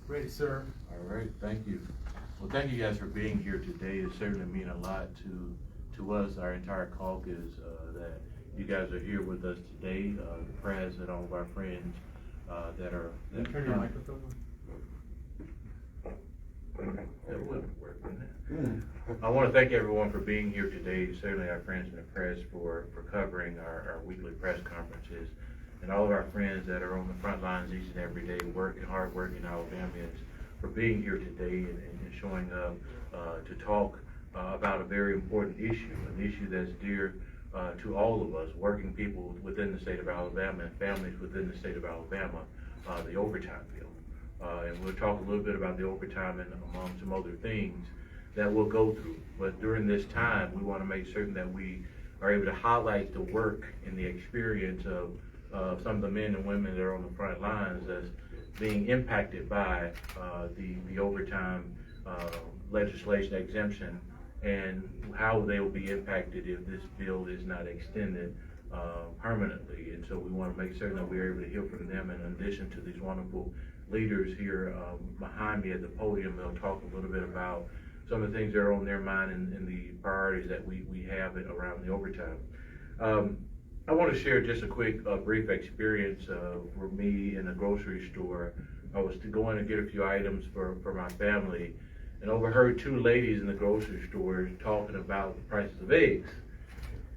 Ready, sir. All right, thank you. Well, thank you guys for being here today. It certainly means a lot to us, our entire caucus, that you guys are here with us today. The press and all of our friends that are. Can you turn your microphone on? That wouldn't work, wouldn't it? I want to thank everyone for being here today, certainly our friends in the press for covering our weekly press conferences, and all of our friends that are on the front lines each and every day, hard-working Alabamians, for being here today and showing up to talk about a very important issue, an issue that's dear to all of us, working people within the state of Alabama and families within the state of Alabama, the overtime bill. And we'll talk a little bit about the overtime and among some other things that we'll go through. But during this time, we want to make certain that we are able to highlight the work and the experience of some of the men and women that are on the front lines that's being impacted by the overtime legislation exemption, and how they will be impacted if this bill is not extended permanently. And so we want to make certain that we're able to hear from them. And in addition to these wonderful leaders here behind me at the podium, they'll talk a little bit about some of the things that are on their mind and the priorities that we have around the overtime. I want to share just a quick brief experience for me in a grocery store. I was going to get a few items for my family, and overheard two ladies in the grocery store talking about the prices of eggs.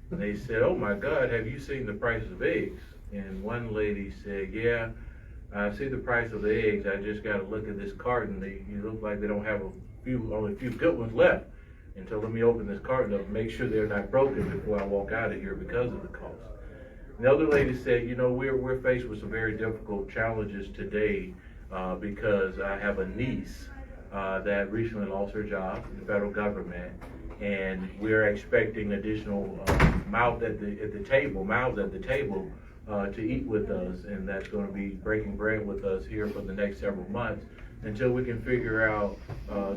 And they said, "Oh my God, have you seen the prices of eggs?" And one lady said, "Yeah, I see the price of the eggs. I just got to look at this carton. They look like they don't have only a few good ones left. And so let me open this carton up and make sure they're not broken before I walk out of here because of the cost." And the other lady said, "You know, we're faced with some very difficult challenges today because I have a niece that recently lost her job in the federal government, and we're expecting additional mouths at the table to eat with us, and that's going to be breaking bread with us here for the next several months until we can figure out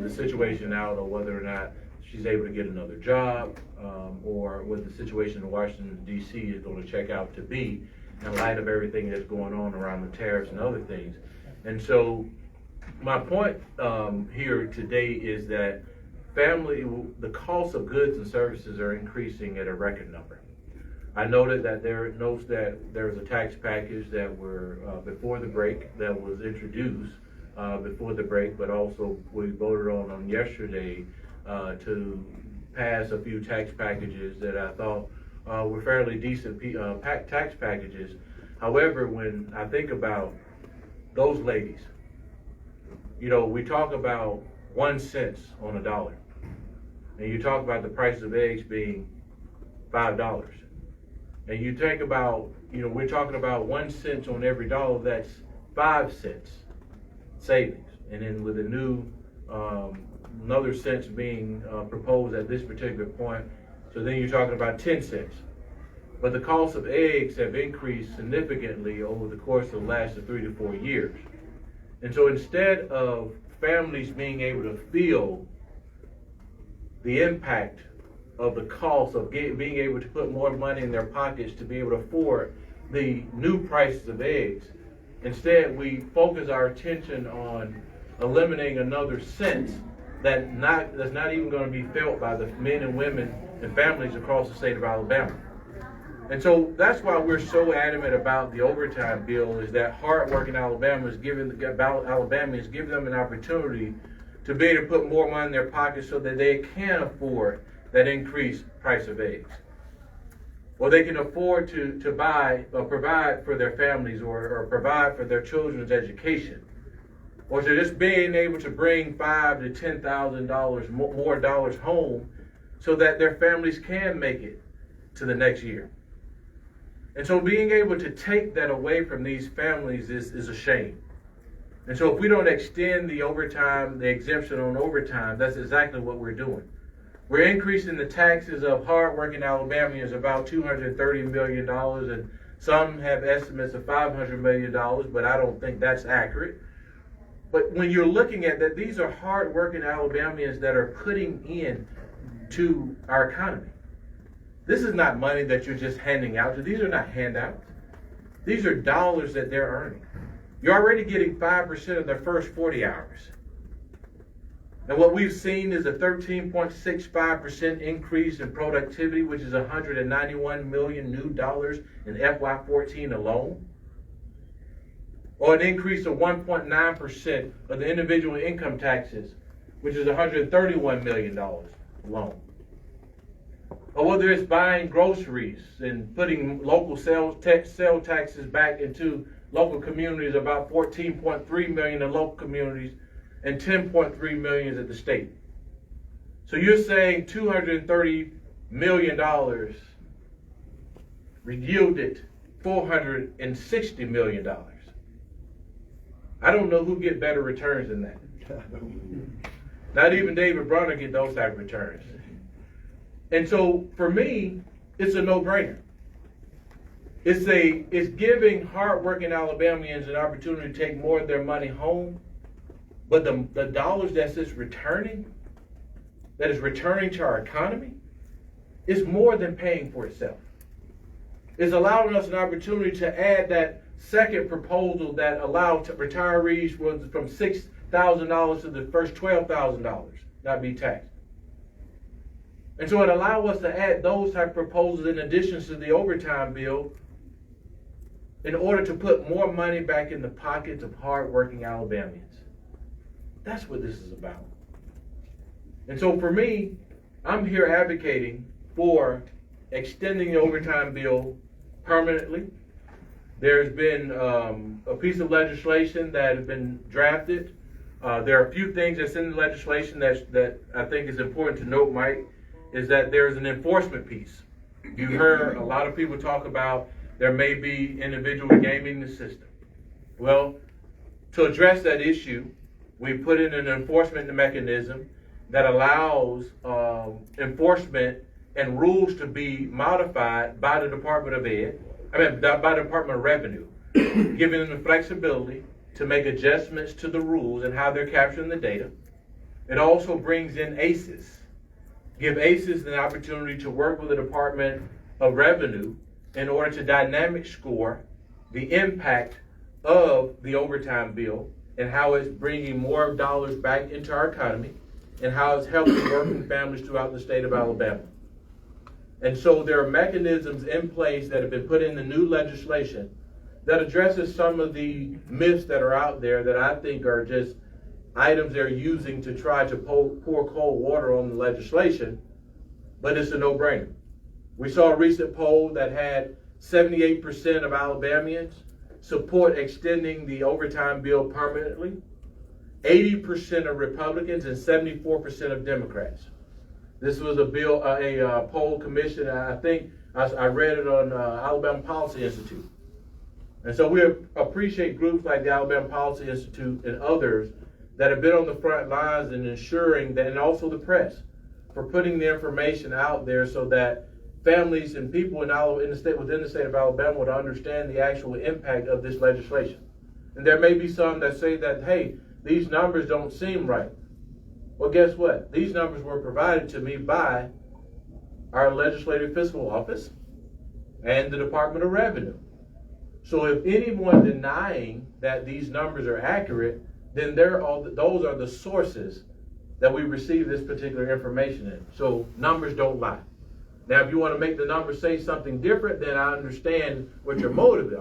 the situation out, or whether or not she's able to get another job, or what the situation in Washington, D.C. is going to check out to be in light of everything that's going on around the tariffs and other things." And so my point here today is that the cost of goods and services are increasing at a record number. I noted that there was a tax package that were before the break that was introduced before the break, but also we voted on yesterday to pass a few tax packages that I thought were fairly decent tax packages. However, when I think about those ladies, you know, we talk about 1 cent on a dollar, and you talk about the price of eggs being $5. And you think about, you know, we're talking about 1 cent on every dollar, that's 5 cents savings. And then with the new, another cents being proposed at this particular point, so then you're talking about 10 cents. But the cost of eggs have increased significantly over the course of the last 3 to 4 years. And so instead of families being able to feel the impact of the cost of being able to put more money in their pockets to be able to afford the new prices of eggs, instead we focus our attention on eliminating another cent that's not even going to be felt by the men and women and families across the state of Alabama. And so that's why we're so adamant about the overtime bill, is that hardworking Alabamians giving them an opportunity to be able to put more money in their pockets so that they can afford that increased price of eggs. Or they can afford to buy or provide for their families, or provide for their children's education. Or to just being able to bring $5,000 to $10,000 more dollars home so that their families can make it to the next year. And so being able to take that away from these families is a shame. And so if we don't extend the overtime, the exemption on overtime, that's exactly what we're doing. We're increasing the taxes of hardworking Alabamians about $230 million, and some have estimates of $500 million, but I don't think that's accurate. But when you're looking at that, these are hardworking Alabamians that are putting in to our economy. This is not money that you're just handing out. These are not handouts. These are dollars that they're earning. You're already getting 5% of their first 40 hours. And what we've seen is a 13.65% increase in productivity, which is $191 million new dollars in FY14 alone. Or an increase of 1.9% of the individual income taxes, which is $131 million alone. Or whether it's buying groceries and putting local sales taxes back into local communities, about 14.3 million in local communities and 10.3 million at the state. So you're saying $230 million yielded $460 million. I don't know who get better returns than that. Not even David Brunner get those type of returns. And so for me, it's a no-brainer. It's giving hardworking Alabamians an opportunity to take more of their money home, but the dollars that is returning to our economy, is more than paying for itself. It's allowing us an opportunity to add that second proposal that allowed retirees from $6,000 to the first $12,000 not be taxed. And so it allowed us to add those type of proposals in addition to the overtime bill in order to put more money back in the pockets of hardworking Alabamians. That's what this is about. And so for me, I'm here advocating for extending the overtime bill permanently. There's been a piece of legislation that has been drafted. There are a few things that's in the legislation that I think is important to note, Mike, is that there's an enforcement piece. You heard a lot of people talk about there may be individuals gaming the system. Well, to address that issue, we put in an enforcement mechanism that allows enforcement and rules to be modified by the Department of Revenue, giving them the flexibility to make adjustments to the rules and how they're capturing the data. It also brings in ACEs, give ACEs an opportunity to work with the Department of Revenue in order to dynamic score the impact of the overtime bill and how it's bringing more dollars back into our economy and how it's helping working families throughout the state of Alabama. And so there are mechanisms in place that have been put in the new legislation that addresses some of the myths that are out there that I think are just items they're using to try to pour cold water on the legislation, but it's a no-brainer. We saw a recent poll that had 78% of Alabamians support extending the overtime bill permanently, 80% of Republicans, and 74% of Democrats. This was a poll commission. I think I read it on Alabama Policy Institute. And so we appreciate groups like the Alabama Policy Institute and others that have been on the front lines in ensuring that, and also the press, for putting the information out there so that families and people within the state of Alabama would understand the actual impact of this legislation. And there may be some that say that, hey, these numbers don't seem right. Well, guess what? These numbers were provided to me by our Legislative Fiscal Office and the Department of Revenue. So if anyone denying that these numbers are accurate, then those are the sources that we receive this particular information in. So numbers don't lie. Now, if you want to make the numbers say something different, then I understand what your motives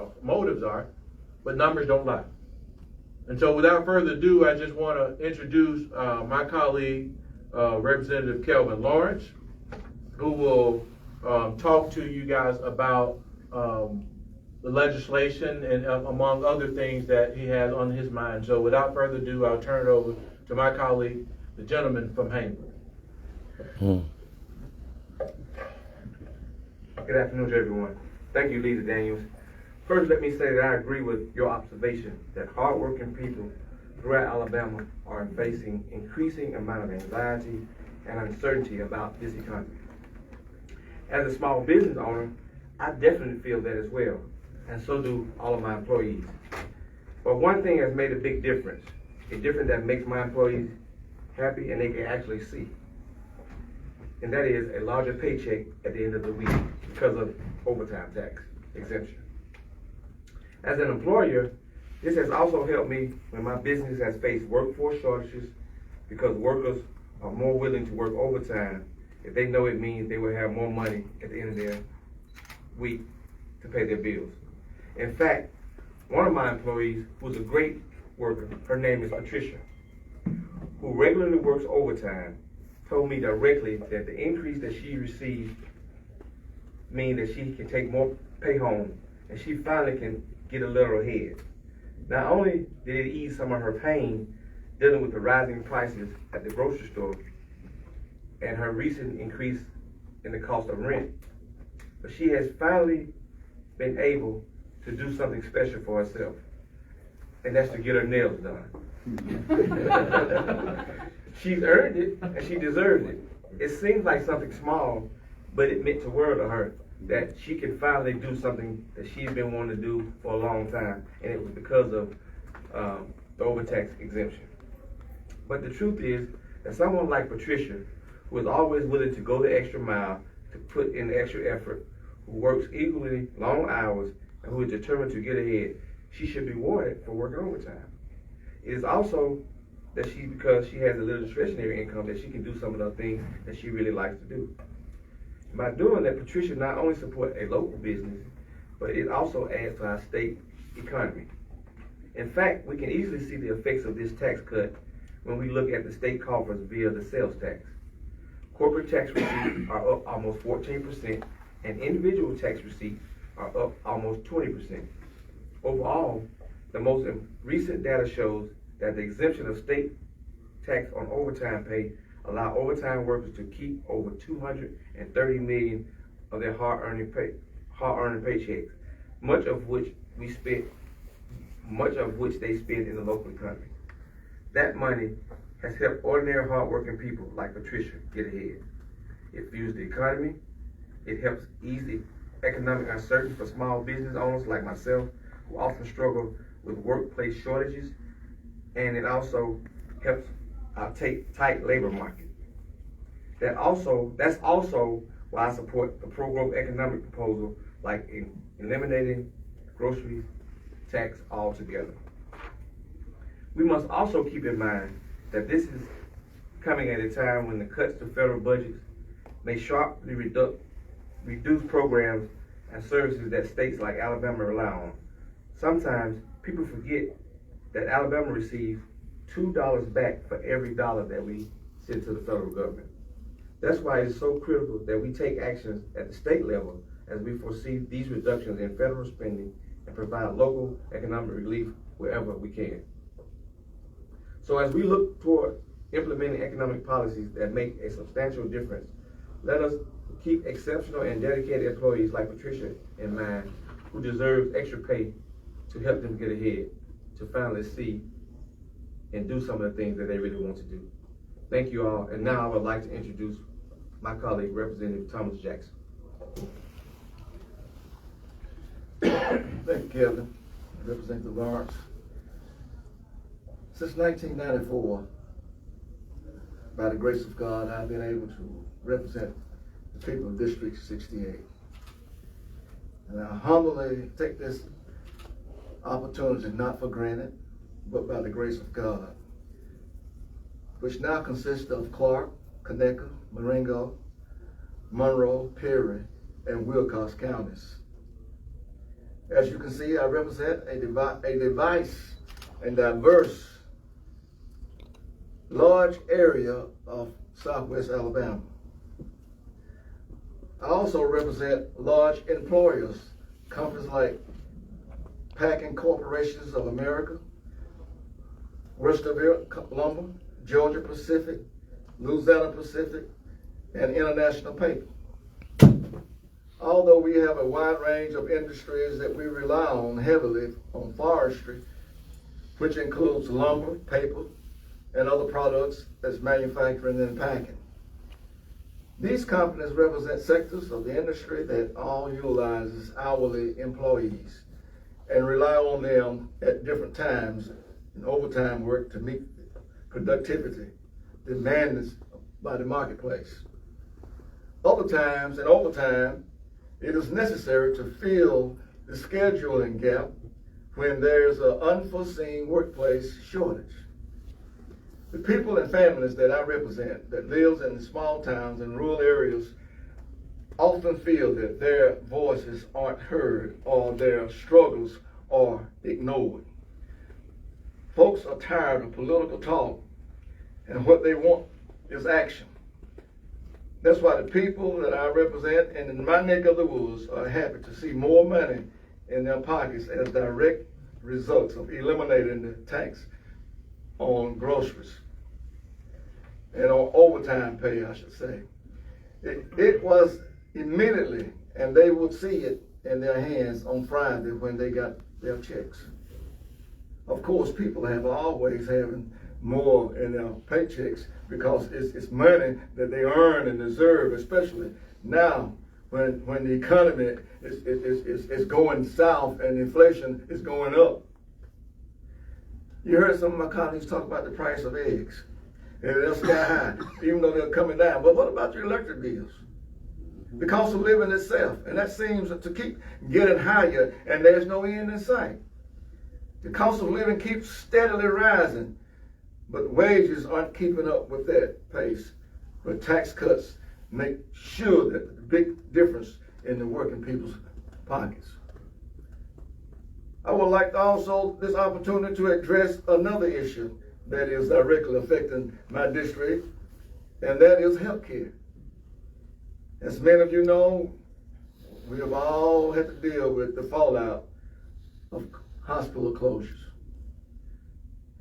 are, but numbers don't lie. And so without further ado, I just want to introduce my colleague, Representative Kelvin Lawrence, who will talk to you guys about the legislation and among other things that he has on his mind. So without further ado, I'll turn it over to my colleague, the gentleman from Hayward. Good afternoon to everyone. Thank you, Leader Daniels. First, let me say that I agree with your observation that hardworking people throughout Alabama are facing increasing amount of anxiety and uncertainty about this economy. As a small business owner, I definitely feel that as well, and so do all of my employees. But one thing has made a big difference, a difference that makes my employees happy and they can actually see. And that is a larger paycheck at the end of the week because of overtime tax exemption. As an employer, This has also helped me when my business has faced workforce shortages because workers are more willing to work overtime if they know it means they will have more money at the end of their week to pay their bills. In fact, one of my employees, who's a great worker, her name is Patricia, who regularly works overtime, told me directly that the increase that she received means that she can take more pay home and she finally can get a little ahead. Not only did it ease some of her pain dealing with the rising prices at the grocery store and her recent increase in the cost of rent, but she has finally been able to do something special for herself, and that's to get her nails done. She's earned it, and she deserves it. It seems like something small, but it meant the world to her that she can finally do something that she's been wanting to do for a long time, and it was because of the overtax exemption. But the truth is that someone like Patricia, who is always willing to go the extra mile, to put in the extra effort, who works equally long hours, and who is determined to get ahead, she should be rewarded for working overtime. It is also that because she has a little discretionary income, that she can do some of the things that she really likes to do. By doing that, Patricia not only supports a local business, but it also adds to our state economy. In fact, we can easily see the effects of this tax cut when we look at the state coffers via the sales tax. Corporate tax receipts are up almost 14%, and individual tax receipts are up almost 20%. Overall, the most recent data shows that the exemption of state tax on overtime pay allow overtime workers to keep over $230 million of their hard-earned paychecks, much of which they spend in the local economy. That money has helped ordinary hard-working people like Patricia get ahead. It fuels the economy. It helps ease the economic uncertainty for small business owners like myself, who often struggle with workplace shortages, and it also helps our tight labor market. That's also why I support the pro-growth economic proposal, like eliminating grocery tax altogether. We must also keep in mind that this is coming at a time when the cuts to federal budgets may sharply reduce programs and services that states like Alabama rely on. Sometimes people forget that Alabama receives $2 back for every dollar that we send to the federal government. That's why it's so critical that we take actions at the state level as we foresee these reductions in federal spending and provide local economic relief wherever we can. So as we look toward implementing economic policies that make a substantial difference, let us keep exceptional and dedicated employees like Patricia in mind, who deserves extra pay to help them get ahead, to finally see and do some of the things that they really want to do. Thank you all, and now I would like to introduce my colleague, Representative Thomas Jackson. Thank you, Kevin. Representative Lawrence. Since 1994, by the grace of God, I've been able to represent the people of District 68. And I humbly take this opportunity not for granted, but by the grace of God, which now consists of Clark, Conecuh, Marengo, Monroe, Perry, and Wilcox counties. As you can see, I represent a diverse and diverse large area of Southwest Alabama. I also represent large employers, companies like Packing Corporations of America, Westerville Lumber, Georgia Pacific, Louisiana Pacific, and International Paper. Although we have a wide range of industries that we rely on heavily on forestry, which includes lumber, paper, and other products as manufacturing and packing. These companies represent sectors of the industry that all utilizes hourly employees and rely on them at different times in overtime work to meet productivity demands by the marketplace. Other times and overtime, it is necessary to fill the scheduling gap when there's an unforeseen workplace shortage. The people and families that I represent that lives in small towns and rural areas often feel that their voices aren't heard or their struggles are ignored. Folks are tired of political talk, and what they want is action. That's why the people that I represent and in my neck of the woods are happy to see more money in their pockets as direct results of eliminating the tax on groceries and on overtime pay, I should say. It was immediately, and they would see it in their hands on Friday when they got their checks. Of course, people have always having more in their paychecks because it's money that they earn and deserve, especially now when the economy is going south and inflation is going up. You heard some of my colleagues talk about the price of eggs. And they're sky high, even though they're coming down. But what about your electric bills? The cost of living itself, and that seems to keep getting higher, and there's no end in sight. The cost of living keeps steadily rising, but wages aren't keeping up with that pace. But tax cuts make sure that the big difference in the working people's pockets. I would like to also this opportunity to address another issue that is directly affecting my district, and that is health care. As many of you know, we have all had to deal with the fallout of hospital closures.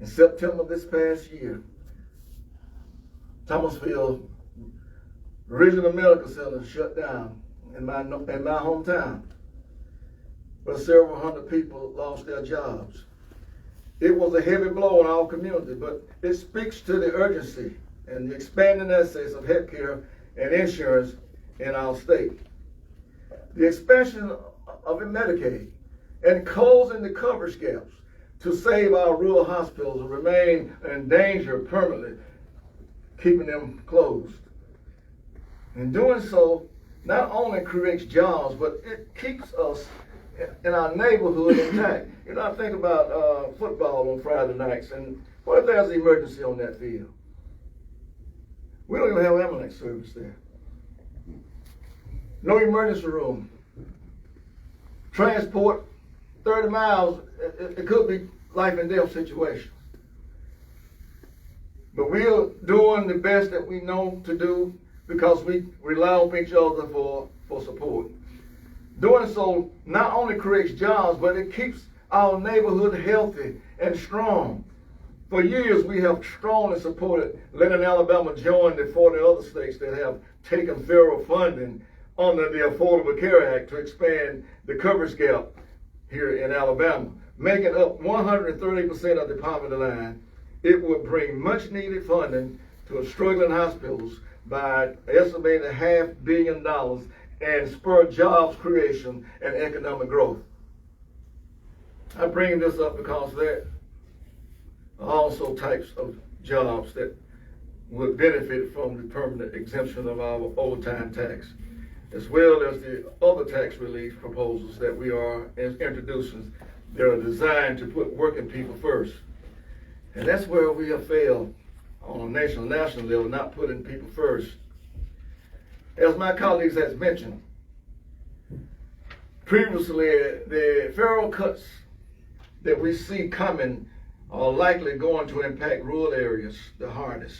In September this past year, Thomasville Regional Medical Center shut down in my hometown, where several hundred people lost their jobs. It was a heavy blow on our community, but it speaks to the urgency and the expanding access of health care and insurance in our state. The expansion of Medicaid and closing the coverage gaps to save our rural hospitals remain in danger permanently, keeping them closed. And doing so not only creates jobs, but it keeps us in our neighborhood intact. You know, I think about football on Friday nights, and what if there's an emergency on that field? We don't even have ambulance service there. No emergency room. Transport 30 miles, it could be life and death situation. But we're doing the best that we know to do because we rely on each other for support. Doing so not only creates jobs, but it keeps our neighborhood healthy and strong. For years, we have strongly supported letting Alabama join the 40 other states that have taken federal funding under the Affordable Care Act to expand the coverage gap here in Alabama, making up 130% of the poverty line. It would bring much needed funding to struggling hospitals by estimated $500 million and spur jobs creation and economic growth. I bring this up because there are also types of jobs that would benefit from the permanent exemption of our overtime tax, as well as the other tax relief proposals that we are introducing that are designed to put working people first. And that's where we have failed on a national level, not putting people first. As my colleagues has mentioned, previously the federal cuts that we see coming are likely going to impact rural areas the hardest.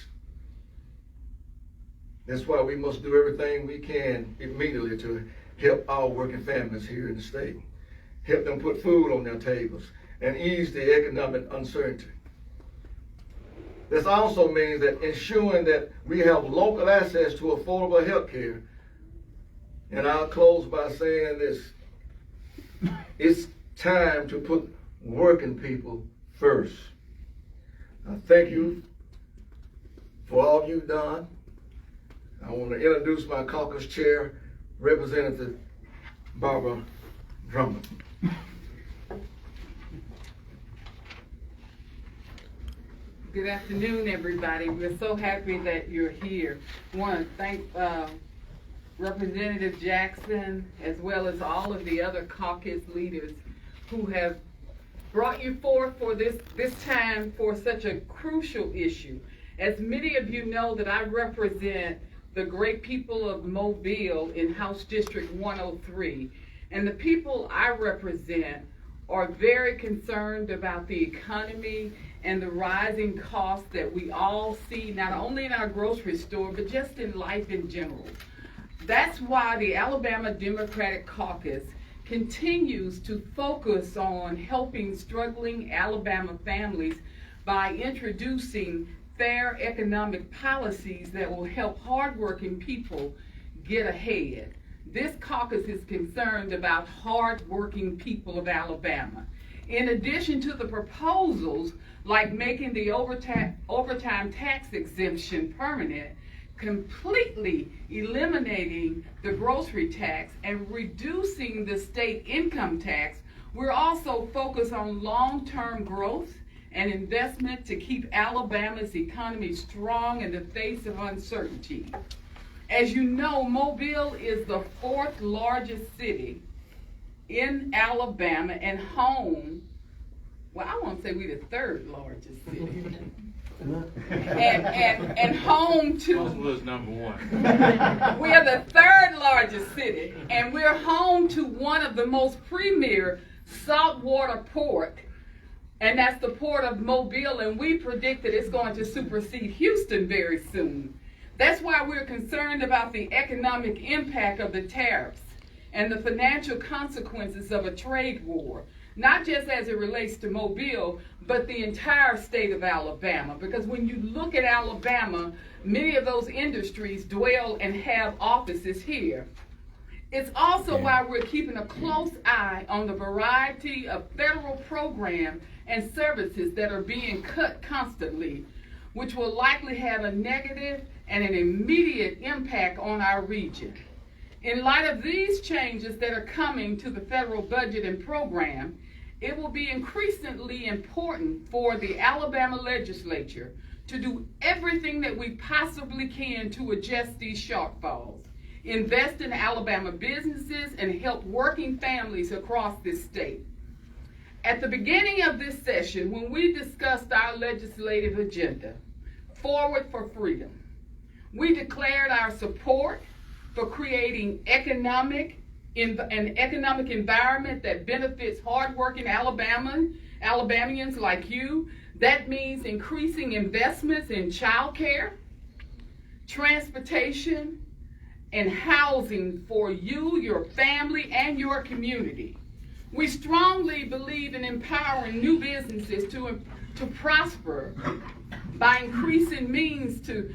That's why we must do everything we can immediately to help our working families here in the state, help them put food on their tables, and ease the economic uncertainty. This also means that ensuring that we have local access to affordable health care. And I'll close by saying this. It's time to put working people first. I thank you for all you've done. I want to introduce my caucus chair, Representative Barbara Drummond. Good afternoon, everybody. We're so happy that you're here. I want to thank Representative Jackson, as well as all of the other caucus leaders who have brought you forth for this time for such a crucial issue. As many of you know, that I represent the great people of Mobile in House District 103. And the people I represent are very concerned about the economy and the rising costs that we all see, not only in our grocery store, but just in life in general. That's why the Alabama Democratic Caucus continues to focus on helping struggling Alabama families by introducing fair economic policies that will help hardworking people get ahead. This caucus is concerned about hardworking people of Alabama. In addition to the proposals like making the overtime tax exemption permanent, completely eliminating the grocery tax, and reducing the state income tax, we're also focused on long-term growth and investment to keep Alabama's economy strong in the face of uncertainty. As you know, Mobile is the 4th largest city in Alabama and home, well, I won't say we're the 3rd largest city. and home to, was number 1. We are the 3rd largest city, and we're home to one of the most premier saltwater port, and that's the port of Mobile, and we predict that it's going to supersede Houston very soon. That's why we're concerned about the economic impact of the tariffs and the financial consequences of a trade war, not just as it relates to Mobile, but the entire state of Alabama. Because when you look at Alabama, many of those industries dwell and have offices here. It's also why we're keeping a close eye on the variety of federal programs and services that are being cut constantly, which will likely have a negative and an immediate impact on our region. In light of these changes that are coming to the federal budget and program, it will be increasingly important for the Alabama legislature to do everything that we possibly can to adjust these shortfalls, invest in Alabama businesses, and help working families across this state. At the beginning of this session, when we discussed our legislative agenda, Forward for Freedom, we declared our support for creating an economic environment that benefits hardworking Alabamians like you. That means increasing investments in child care, transportation, and housing for you, your family, and your community. We strongly believe in empowering new businesses to prosper by increasing means to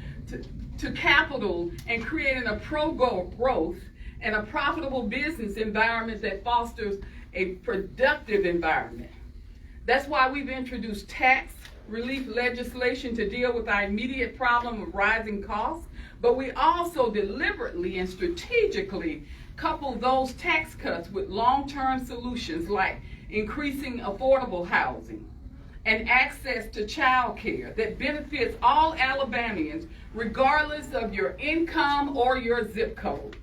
capital and creating a pro-growth and a profitable business environment that fosters a productive environment. That's why we've introduced tax relief legislation to deal with our immediate problem of rising costs, but we also deliberately and strategically couple those tax cuts with long-term solutions like increasing affordable housing and access to child care that benefits all Alabamians regardless of your income or your zip code.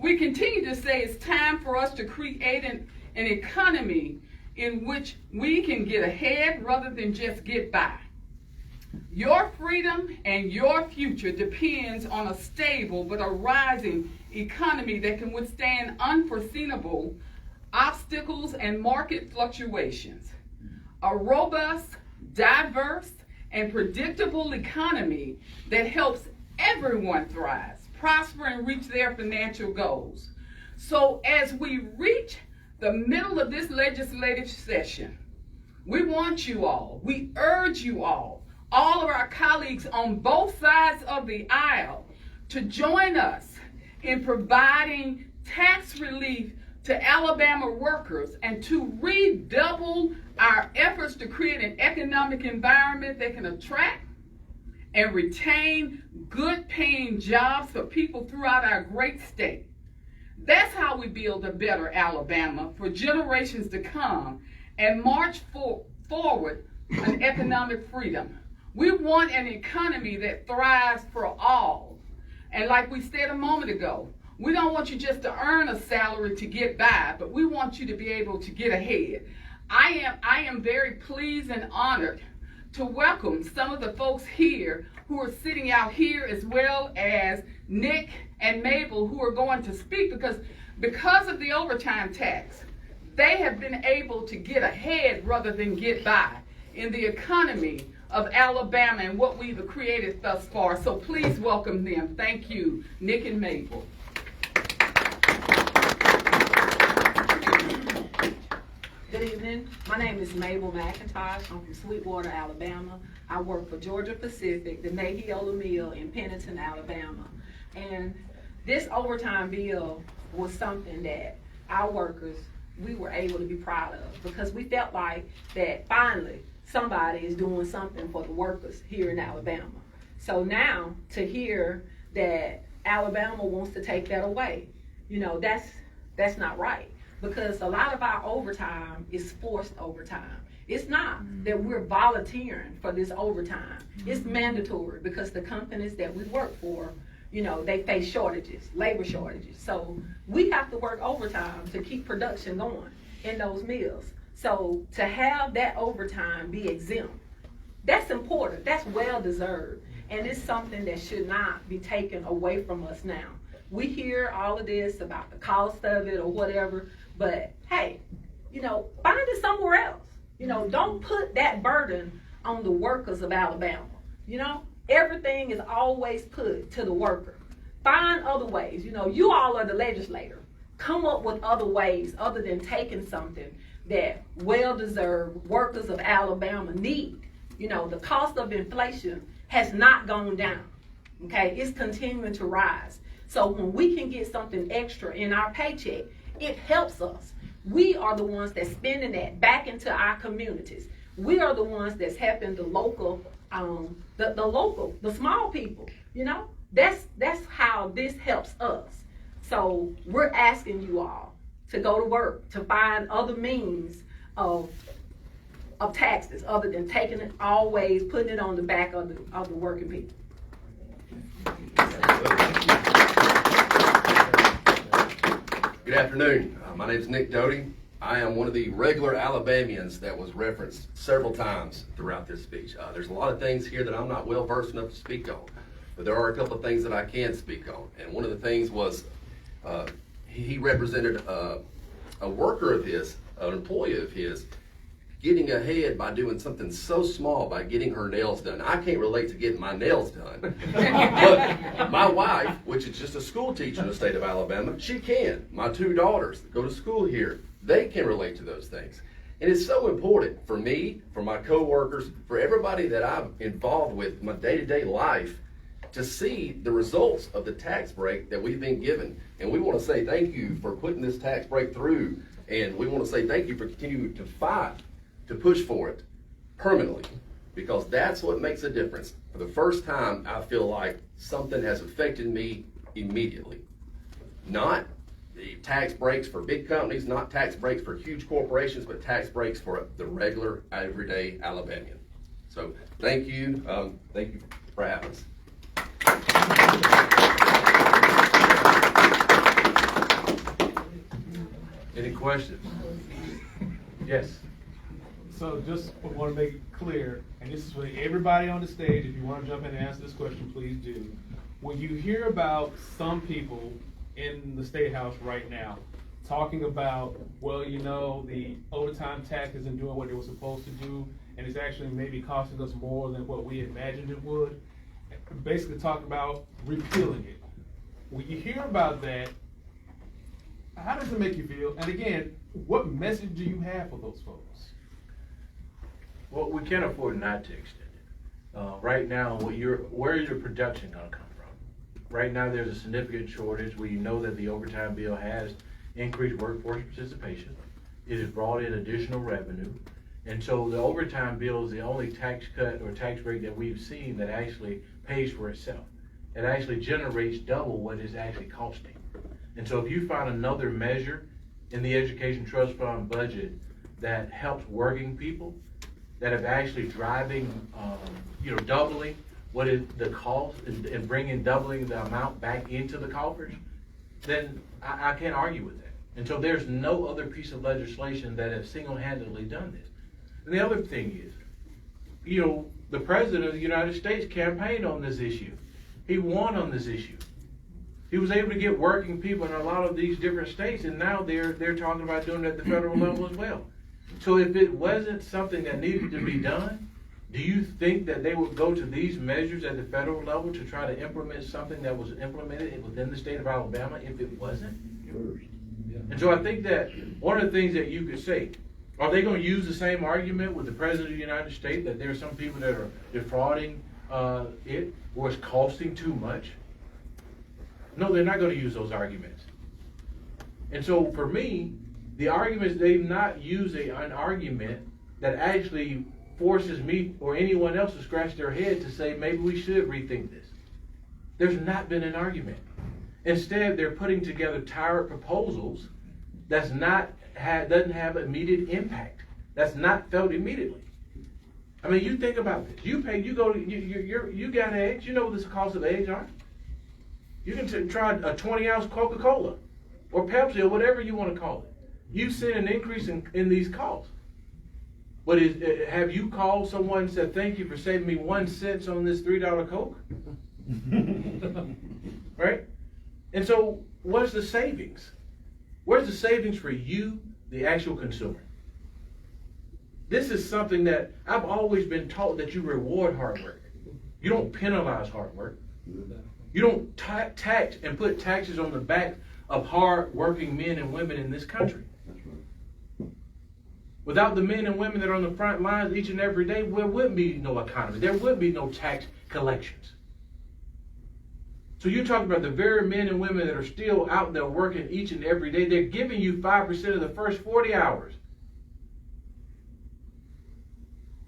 We continue to say it's time for us to create an economy in which we can get ahead rather than just get by. Your freedom and your future depends on a stable but a rising economy that can withstand unforeseeable obstacles and market fluctuations. A robust, diverse, and predictable economy that helps everyone thrive, prosper, and reach their financial goals. So as we reach the middle of this legislative session, we want you all, we urge you all of our colleagues on both sides of the aisle to join us in providing tax relief to Alabama workers and to redouble our efforts to create an economic environment that can attract and retain good paying jobs for people throughout our great state. That's how we build a better Alabama for generations to come and march forward an economic freedom. We want an economy that thrives for all. And like we said a moment ago, we don't want you just to earn a salary to get by, but we want you to be able to get ahead. I am very pleased and honored to welcome some of the folks here who are sitting out here, as well as Nick and Mabel, who are going to speak, because of the overtime tax, they have been able to get ahead rather than get by in the economy of Alabama and what we've created thus far. So please welcome them. Thank you, Nick and Mabel. Good evening. My name is Mabel McIntosh. I'm from Sweetwater, Alabama. I work for Georgia Pacific, the Nahiola Mill in Pennington, Alabama. And this overtime bill was something that our workers, we were able to be proud of, because we felt like that finally somebody is doing something for the workers here in Alabama. So now to hear that Alabama wants to take that away, you know, that's not right. Because a lot of our overtime is forced overtime. It's not that we're volunteering for this overtime. It's mandatory because the companies that we work for, you know, they face shortages, labor shortages. So we have to work overtime to keep production going in those mills. So to have that overtime be exempt, that's important. That's well deserved. And it's something that should not be taken away from us now. We hear all of this about the cost of it or whatever, but hey, you know, find it somewhere else. You know, don't put that burden on the workers of Alabama. You know, everything is always put to the worker. Find other ways. You know, you all are the legislator. Come up with other ways other than taking something that well-deserved workers of Alabama need. You know, the cost of inflation has not gone down. Okay, it's continuing to rise. So when we can get something extra in our paycheck, it helps us. We are the ones that's spending that back into our communities. We are the ones that's helping the local, the small people. You know, that's how this helps us. So we're asking you all to go to work to find other means of taxes other than taking it, always putting it on the back of the working people. Good afternoon. My name is Nick Doty. I am one of the regular Alabamians that was referenced several times throughout this speech. There's a lot of things here that I'm not well versed enough to speak on, but there are a couple of things that I can speak on. And one of the things was he represented a worker of his, an employee of his, getting ahead by doing something so small, by getting her nails done. I can't relate to getting my nails done. But my wife, which is just a school teacher in the state of Alabama, she can. My two daughters that go to school here, they can relate to those things. And it's so important for me, for my coworkers, for everybody that I'm involved with in my day-to-day life, to see the results of the tax break that we've been given. And we want to say thank you for putting this tax break through. And we want to say thank you for continuing to fight, to push for it permanently, because that's what makes a difference. For the first time, I feel like something has affected me immediately. Not the tax breaks for big companies, not tax breaks for huge corporations, but tax breaks for the regular, everyday Alabamian. So thank you for having us. Any questions? Yes. So just want to make it clear, and this is for everybody on the stage, if you want to jump in and answer this question, please do. When you hear about some people in the State House right now talking about, well, you know, the overtime tax isn't doing what it was supposed to do, and it's actually maybe costing us more than what we imagined it would, basically talking about repealing it. When you hear about that, how does it make you feel? And again, what message do you have for those folks? Well, we can't afford not to extend it. Right now, where is your production going to come from? Right now, there's a significant shortage. We know that the overtime bill has increased workforce participation. It has brought in additional revenue. And so the overtime bill is the only tax cut or tax break that we've seen that actually pays for itself. It actually generates double what it's actually costing. And so if you find another measure in the Education Trust Fund budget that helps working people, that have actually driving, doubling what is the cost and bringing doubling the amount back into the coffers, then I can't argue with that. And so there's no other piece of legislation that has single-handedly done this. And the other thing is, the President of the United States campaigned on this issue. He won on this issue. He was able to get working people in a lot of these different states, and now they're talking about doing it at the federal level as well. So if it wasn't something that needed to be done, do you think that they would go to these measures at the federal level to try to implement something that was implemented within the state of Alabama if it wasn't? And so I think that one of the things that you could say, are they going to use the same argument with the President of the United States that there are some people that are defrauding it or it's costing too much? No, they're not going to use those arguments. And so for me, the arguments, they've not used an argument that actually forces me or anyone else to scratch their head to say maybe we should rethink this. There's not been an argument. Instead, they're putting together tired proposals that's doesn't have immediate impact. That's not felt immediately. I mean, you think about this. You got eggs. You know what the cost of eggs are. You can try a 20-ounce Coca-Cola or Pepsi or whatever you want to call it. You've seen an increase in these costs. But have you called someone and said, thank you for saving me 1 cent on this $3 Coke? Right? And so what's the savings? Where's the savings for you, the actual consumer? This is something that I've always been taught that you reward hard work. You don't penalize hard work. You don't tax and put taxes on the back of hard-working men and women in this country. Without the men and women that are on the front lines each and every day, there wouldn't be no economy. There would be no tax collections. So you're talking about the very men and women that are still out there working each and every day. They're giving you 5% of the first 40 hours.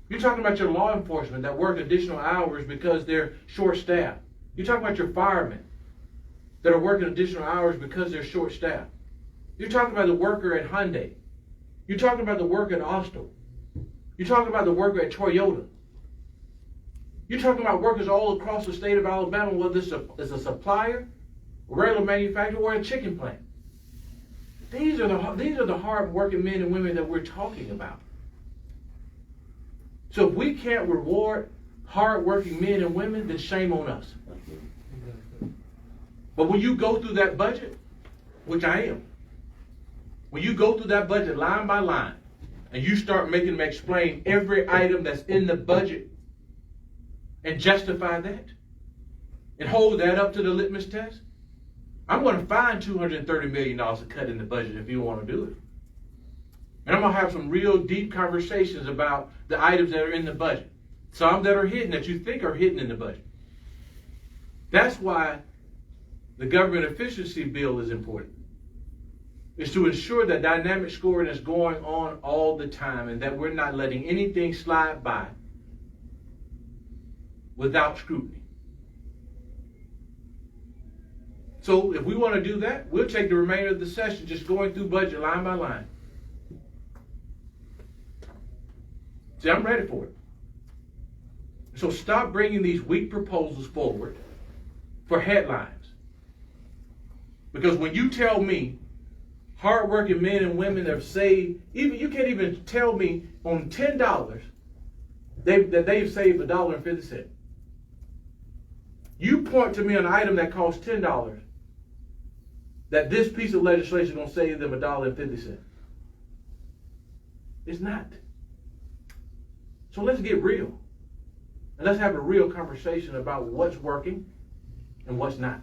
You're talking about your law enforcement that work additional hours because they're short-staffed. You're talking about your firemen that are working additional hours because they're short-staffed. You're talking about the worker at Hyundai. You're talking about the worker at Austin. You're talking about the worker at Toyota. You're talking about workers all across the state of Alabama, whether it's a supplier, a regular manufacturer, or a chicken plant. These are the hard-working men and women that we're talking about. So if we can't reward hard-working men and women, then shame on us. But when you go through that budget, which I am, when you go through that budget line by line, and you start making them explain every item that's in the budget, and justify that, and hold that up to the litmus test, I'm going to find $230 million to cut in the budget if you want to do it. And I'm going to have some real deep conversations about the items that are in the budget. Some that are hidden, that you think are hidden in the budget. That's why the government efficiency bill is important. It's to ensure that dynamic scoring is going on all the time and that we're not letting anything slide by without scrutiny. So if we want to do that, we'll take the remainder of the session just going through budget line by line. See, I'm ready for it. So stop bringing these weak proposals forward for headlines. Because when you tell me hardworking men and women have saved, you can't even tell me on $10 that they've saved $1.50. You point to me an item that costs $10 that this piece of legislation is going to save them $1.50. It's not. So let's get real. And let's have a real conversation about what's working and what's not.